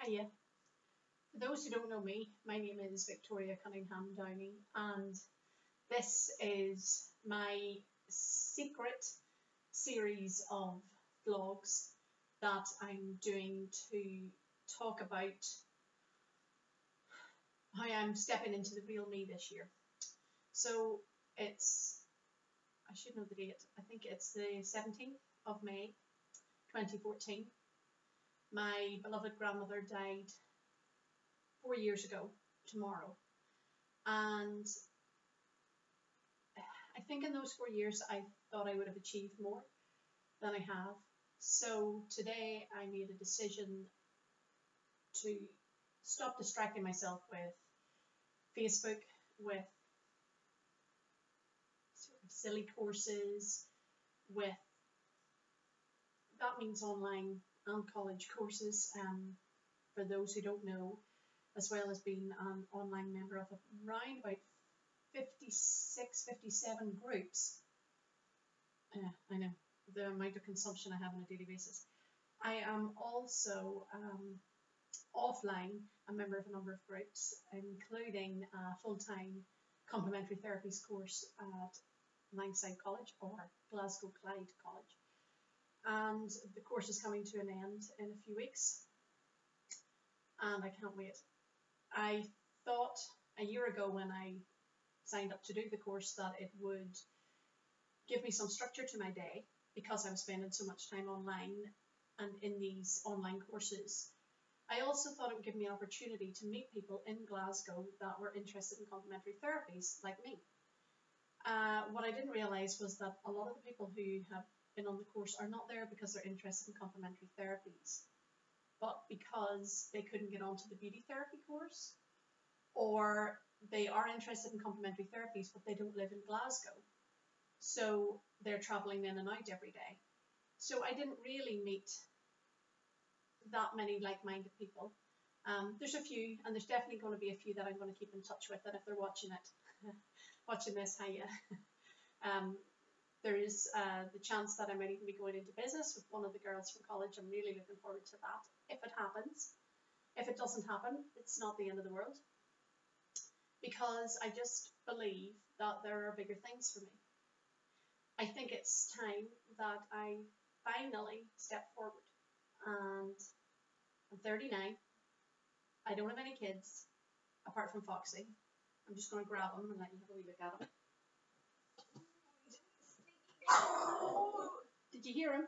Hiya. For those who don't know me, my name is Victoria Cunningham Downey, and this is my secret series of vlogs that I'm doing to talk about how I'm stepping into the real me this year. So I should know the date, I think it's the 17th of May 2014. My beloved grandmother died 4 years ago tomorrow, and I think in those 4 years I thought I would have achieved more than I have. So today I made a decision to stop distracting myself with Facebook, with sort of silly courses, with that means online and college courses, for those who don't know, as well as being an online member of around about 56, 57 groups. I know the amount of consumption I have on a daily basis. I am also offline a member of a number of groups, including a full-time complementary therapies course at Langside College, or Glasgow Clyde College. And the course is coming to an end in a few weeks, and I can't wait. I thought a year ago when I signed up to do the course that it would give me some structure to my day, because I was spending so much time online and in these online courses. I also thought it would give me an opportunity to meet people in Glasgow that were interested in complementary therapies like me. What I didn't realise was that a lot of the people who have been on the course are not there because they're interested in complementary therapies, but because they couldn't get onto the beauty therapy course, or they are interested in complementary therapies but they don't live in Glasgow, so they're travelling in and out every day. So I didn't really meet that many like-minded people. There's a few, and there's definitely going to be a few that I'm going to keep in touch with, and if they're watching it, watching this, hiya. There is the chance that I might even be going into business with one of the girls from college. I'm really looking forward to that, if it happens. If it doesn't happen, it's not the end of the world, because I just believe that there are bigger things for me. I think it's time that I finally step forward, and I'm 39. I don't have any kids apart from Foxy. I'm just going to grab him and let you have a wee look at him. Did you hear him?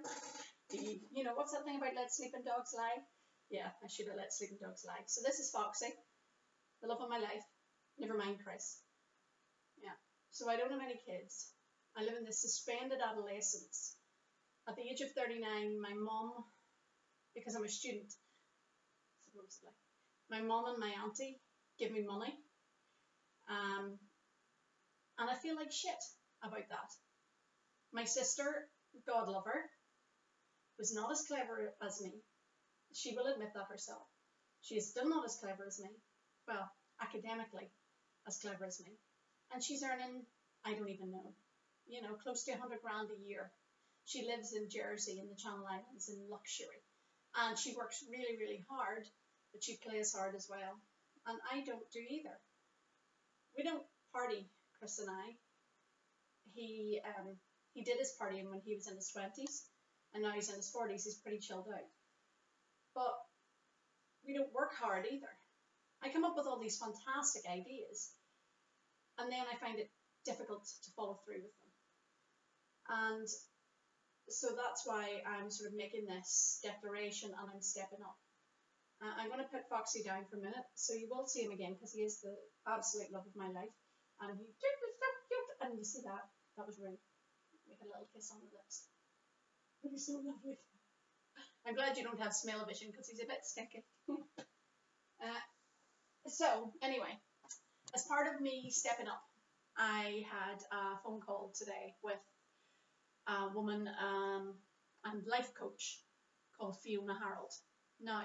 You know, what's that thing about let sleeping dogs lie? Yeah, I should have let sleeping dogs lie. So this is Foxy, the love of my life. Never mind Chris. Yeah. So I don't have any kids. I live in this suspended adolescence. At the age of 39, my mom, because I'm a student, supposedly, my mom and my auntie give me money. And I feel like shit about that. My sister, God love her, was not as clever as me. She will admit that herself. She is still not as clever as me. Well, academically as clever as me. And she's earning, I don't even know, close to 100 grand a year. She lives in Jersey, in the Channel Islands, in luxury. And she works really, really hard, but she plays hard as well. And I don't do either. We don't party, Chris and I. He did his partying when he was in his 20s, and now he's in his 40s. He's pretty chilled out. But we don't work hard either. I come up with all these fantastic ideas, and then I find it difficult to follow through with them. And so that's why I'm sort of making this declaration, and I'm stepping up. I'm going to put Foxy down for a minute, so you will see him again, because he is the absolute love of my life. And he is so cute. And you see that? That was rude. Make a little kiss on the lips. He's so lovely. I'm glad you don't have smell-o-vision, because he's a bit stinky. So, anyway, as part of me stepping up, I had a phone call today with a woman and life coach called Fiona Harold. Now,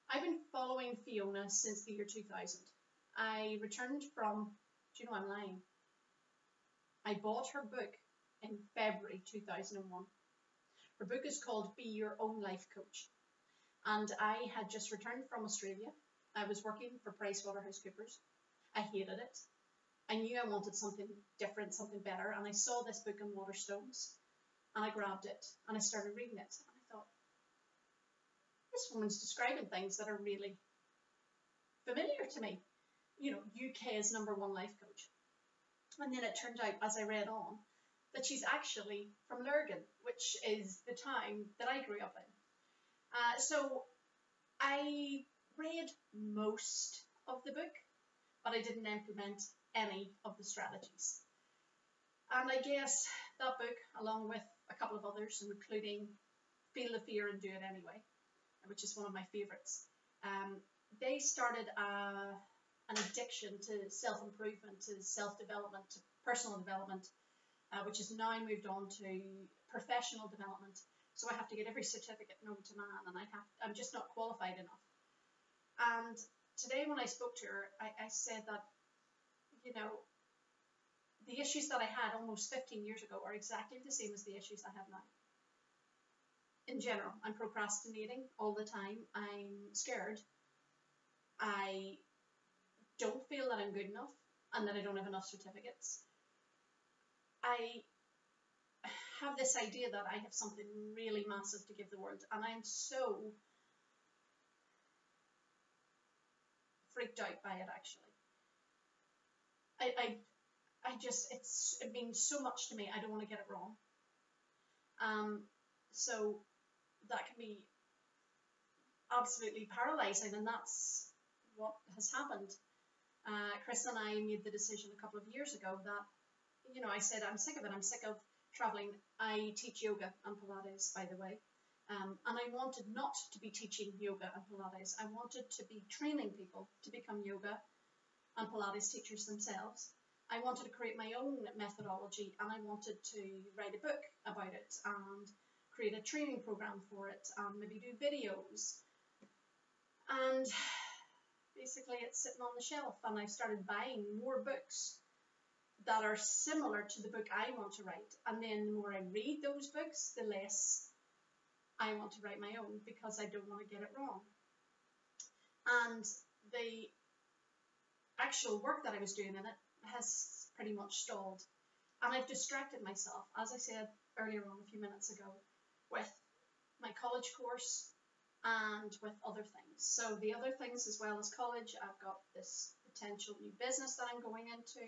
I've been following Fiona since the year 2000. I returned from, do you know I'm lying? I bought her book in February 2001. Her book is called Be Your Own Life Coach. And I had just returned from Australia. I was working for PricewaterhouseCoopers. I hated it. I knew I wanted something different, something better, and I saw this book on Waterstones, and I grabbed it, and I started reading it, and I thought, this woman's describing things that are really familiar to me. You know, UK's #1 life coach. And then it turned out, as I read on, that she's actually from Lurgan, which is the town that I grew up in. So I read most of the book, but I didn't implement any of the strategies. And I guess that book, along with a couple of others, including Feel the Fear and Do It Anyway, which is one of my favourites, they started an addiction to self-improvement, to self-development, to personal development, which has now moved on to professional development. So I have to get every certificate known to man, and I'm just not qualified enough. And today when I spoke to her, I said that, you know, the issues that I had almost 15 years ago are exactly the same as the issues I have now. In general, I'm procrastinating all the time. I'm scared. I don't feel that I'm good enough and that I don't have enough certificates. I have this idea that I have something really massive to give the world, and I'm so freaked out by it, actually. I just, it means so much to me. I don't want to get it wrong. So that can be absolutely paralyzing, and that's what has happened. Chris and I made the decision a couple of years ago that, you know, I said, I'm sick of it. I'm sick of traveling. I teach yoga and Pilates, by the way. And I wanted not to be teaching yoga and Pilates. I wanted to be training people to become yoga and Pilates teachers themselves. I wanted to create my own methodology, and I wanted to write a book about it and create a training program for it and maybe do videos. And basically it's sitting on the shelf, and I started buying more books that are similar to the book I want to write. And then the more I read those books, the less I want to write my own, because I don't want to get it wrong. And the actual work that I was doing in it has pretty much stalled. And I've distracted myself, as I said earlier on a few minutes ago, with my college course and with other things. So the other things, as well as college, I've got this potential new business that I'm going into.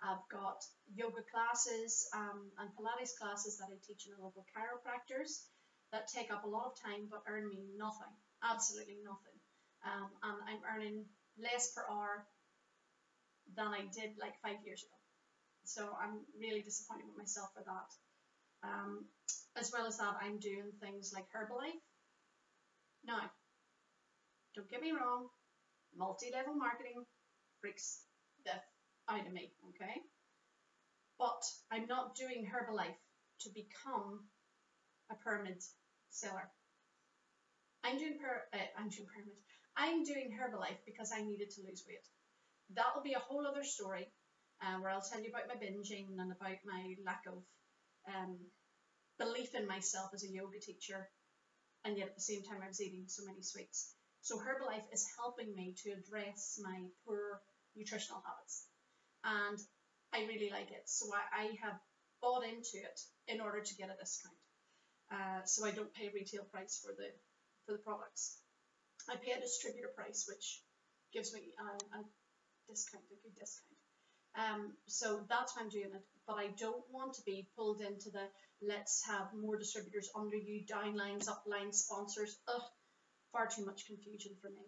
I've got yoga classes and Pilates classes that I teach in a local chiropractors that take up a lot of time but earn me nothing, absolutely nothing. And I'm earning less per hour than I did like 5 years ago. So I'm really disappointed with myself for that. As well as that, I'm doing things like Herbalife. Now, don't get me wrong, multi-level marketing freaks the out of me, okay? But I'm not doing Herbalife to become a pyramid seller. I'm doing Herbalife because I needed to lose weight. That'll be a whole other story, where I'll tell you about my binging and about my lack of belief in myself as a yoga teacher, and yet at the same time I was eating so many sweets. So Herbalife is helping me to address my poor nutritional habits, and I really like it. So I have bought into it in order to get a discount. So I don't pay retail price for the products. I pay a distributor price, which gives me a discount, a good discount. So that's why I'm doing it. But I don't want to be pulled into the let's have more distributors under you, downlines, uplines, sponsors. Ugh, far too much confusion for me.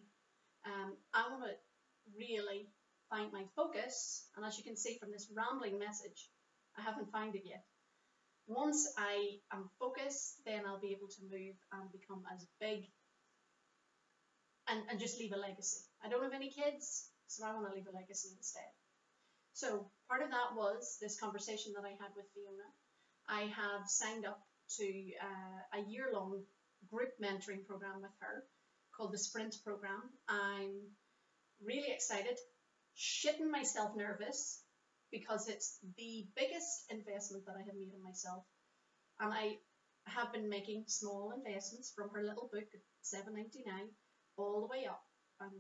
I want to really find my focus, and as you can see from this rambling message, I haven't found it yet. Once I am focused, then I'll be able to move and become as big and just leave a legacy. I don't have any kids, so I want to leave a legacy instead. So part of that was this conversation that I had with Fiona. I have signed up to a year-long group mentoring program with her called the Sprint program. I'm really excited, shitting myself nervous, because it's the biggest investment that I have made in myself. And I I have been making small investments from her little book at $7.99 all the way up, and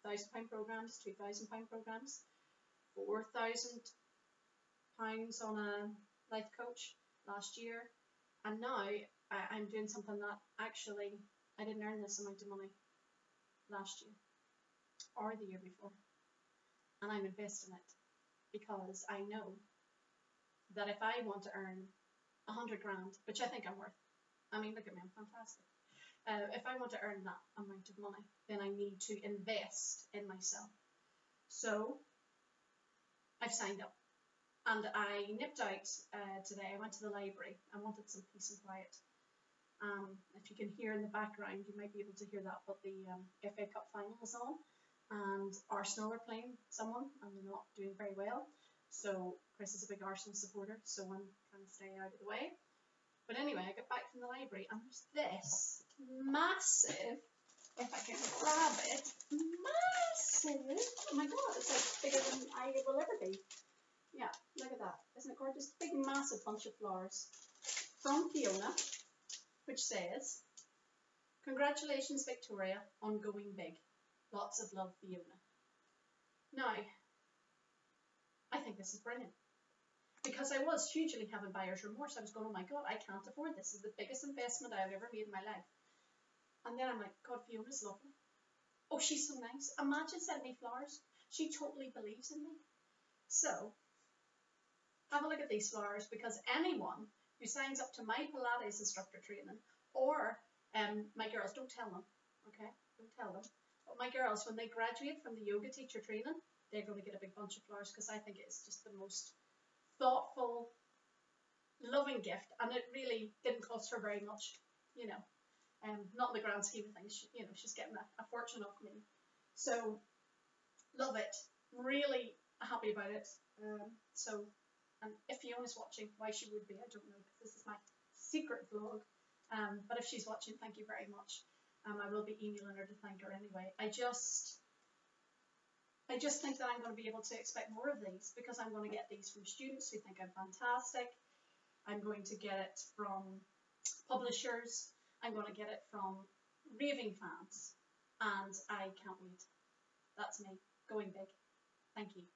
£1,000 programs, £2,000 programs, £4,000 on a life coach last year, and now I'm doing something that actually I didn't earn this amount of money last year or the year before, and I'm investing it because I know that if I want to earn 100 grand, which I think I'm worth, I mean, look at me, I'm fantastic. If I want to earn that amount of money, then I need to invest in myself. So I've signed up, and I nipped out today. I went to the library. I wanted some peace and quiet. If you can hear in the background, you might be able to hear that, but the FA Cup final is on, and Arsenal are playing someone, and they're not doing very well. So Chris is a big Arsenal supporter, so I'm trying to stay out of the way. But anyway, I got back from the library, and there's this massive, if I can grab it, massive, oh my god, it's like bigger than I will ever be. Yeah, look at that. Isn't it gorgeous? Big, massive bunch of flowers from Fiona, which says, "Congratulations, Victoria, on going big. Lots of love, Fiona." Now, I think this is brilliant. Because I was hugely having buyer's remorse. I was going, oh my god, I can't afford this. This is the biggest investment I've ever made in my life. And then I'm like, God, Fiona's lovely. Oh, she's so nice. Imagine sending me flowers. She totally believes in me. So, have a look at these flowers, because anyone who signs up to my Pilates instructor training, or my girls, don't tell them, okay? Don't tell them. But my girls, when they graduate from the yoga teacher training, they're going to get a big bunch of flowers, because I think it's just the most thoughtful, loving gift, and it really didn't cost her very much, not in the grand scheme of things. She's getting a fortune off me. So, love it. Really happy about it. And if Fiona's watching, why she would be, I don't know, because this is my secret vlog. But if she's watching, thank you very much. I will be emailing her to thank her anyway. I just think that I'm going to be able to expect more of these, because I'm going to get these from students who think I'm fantastic. I'm going to get it from publishers. I'm going to get it from raving fans. And I can't wait. That's me, going big. Thank you.